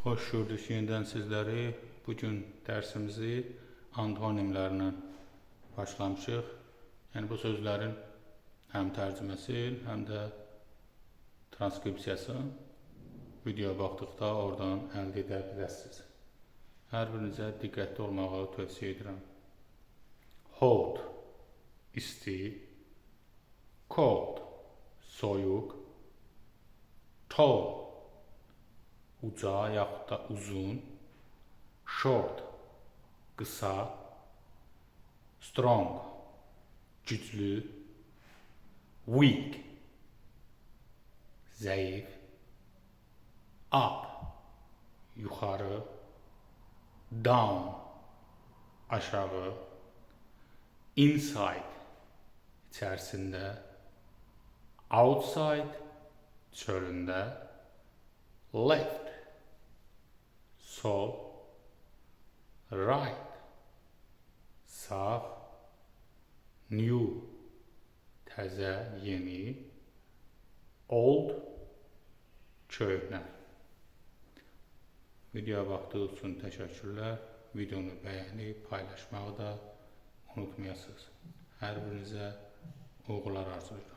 Hoş gördük yeniden sizleri. Bugün dersimizi antonimlerle başlamışıq. Yəni bu sözlərin həm tərcüməsi, həm də transkripsiyası videoya baxdıqda oradan əldə edə bilərsiniz. Hər birinizə diqqətli olmağı tövsiyə edirəm. Hot, isti. Cold, soyuq. Tall, uca yaxud da uzun. Short, qısa. Strong, güclü. Weak, zəif. Up, yuxarı. Down, aşağı. Inside, içərisində. Outside, çölündə. Left, sol. Right, sağ. New, təzə, yeni. Old, köhnə. Videoya baxdığınız üçün təşəkkürlər. Videonu bəyənib paylaşmağı da unutmayasınız. Hər birinizə uğurlar arzulayıram.